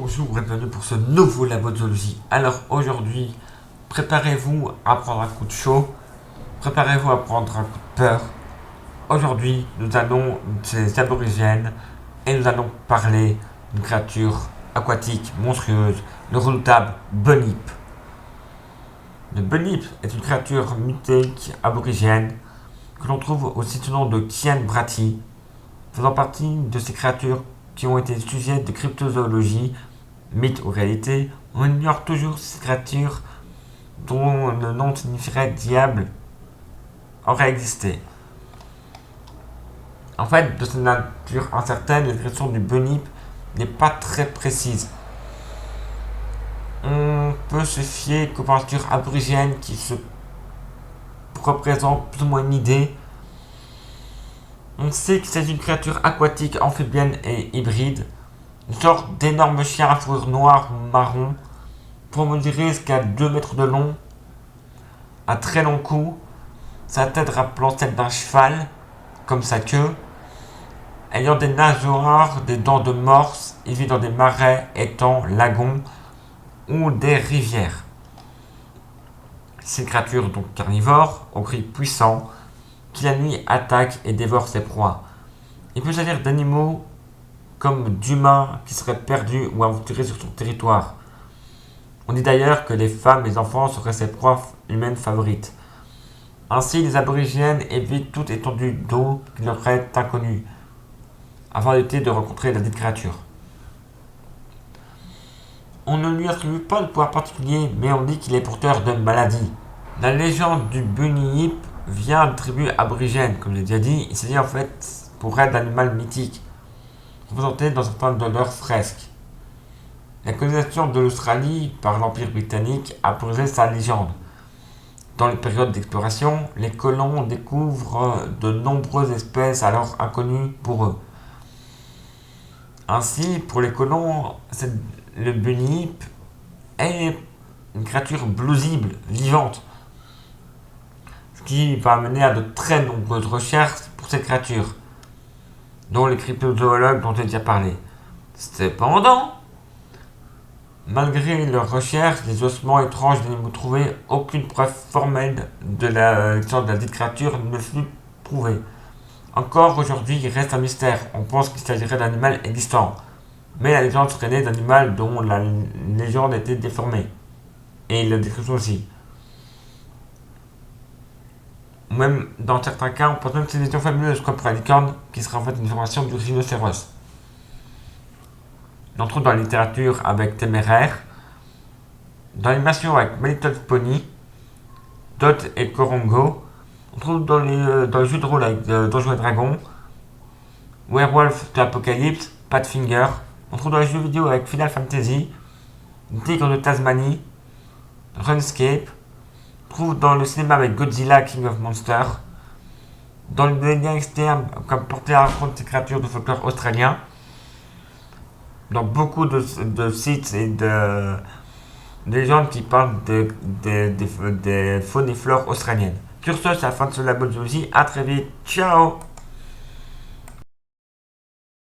Bonjour et bienvenue pour ce nouveau labo de zoologie. Alors aujourd'hui, préparez-vous à prendre un coup de chaud, préparez-vous à prendre un coup de peur. Aujourd'hui, nous allons des aborigènes et nous allons parler d'une créature aquatique monstrueuse, le redoutable Bunyip. Le Bunyip est une créature mythique aborigène que l'on trouve aussi sous le nom de Kian Brati, faisant partie de ces créatures qui ont été sujets de cryptozoologie, mythe ou réalité. On ignore toujours ces créatures dont le nom signifierait diable aurait existé. En fait, de cette nature incertaine, la description du Bunyip n'est pas très précise. On peut se fier qu'aux peintures aborigènes qui se représentent plus ou moins une idée. On sait que c'est une créature aquatique, amphibienne et hybride, une sorte d'énorme chien à fourrure noire ou marron, pour mesurer jusqu'à 2 mètres de long, à très long cou, sa tête rappelant celle d'un cheval, comme sa queue, ayant des nageoires, des dents de morse, il vit dans des marais, étangs, lagons ou des rivières. C'est une créature donc carnivore, au cri puissant, qui la nuit attaque et dévore ses proies. Il peut s'agir d'animaux comme d'humains qui seraient perdus ou aventurés sur son territoire. On dit d'ailleurs que les femmes et les enfants seraient ses proies humaines favorites. Ainsi, les aborigènes évitent toute étendue d'eau qui leur est inconnue, afin d'éviter de rencontrer la dite créature. On ne lui attribue pas de pouvoir particulier, mais on dit qu'il est porteur de maladies. La légende du Bunyip vient de tribus aborigènes, comme j'ai déjà dit. Il s'agit en fait pour elle d'animal mythique, représenté dans certains de leurs fresques. La colonisation de l'Australie par l'Empire britannique a posé sa légende. Dans les périodes d'exploration, les colons découvrent de nombreuses espèces alors inconnues pour eux. Ainsi, pour les colons, le Bunyip est une créature plausible, vivante, ce qui va mener à de très nombreuses recherches pour cette créature, dont les cryptozoologues dont j'ai déjà parlé. Cependant, malgré leurs recherches, les ossements étranges des animaux trouvés, aucune preuve formelle de l'existence de la dite créature ne fut prouvée. Encore aujourd'hui, il reste un mystère. On pense qu'il s'agirait d'un animal existant, mais la légende serait née d'un animal dont la légende était déformée, et la description aussi. Même dans certains cas, on pense même que c'est une légende fabuleuse, comme pour la licorne, qui serait en fait une formation du rhinocéros. On trouve dans la littérature avec Téméraire, dans l'animation avec My Little Pony, Dot et Corongo, on trouve dans les jeux de rôle avec Donjons et Dragons, Werewolf de l'Apocalypse, Pathfinder, on trouve dans les jeux vidéo avec Final Fantasy, Tigre de Tasmanie, RuneScape, on trouve dans le cinéma avec Godzilla King of Monsters, dans les liens externes comme porté à raconter ces créatures de folklore australien, dans beaucoup de sites et de légendes qui parlent des faunes et flores australiennes. Sur ce, c'est la fin de ce labo de zoologie. À très vite. Ciao!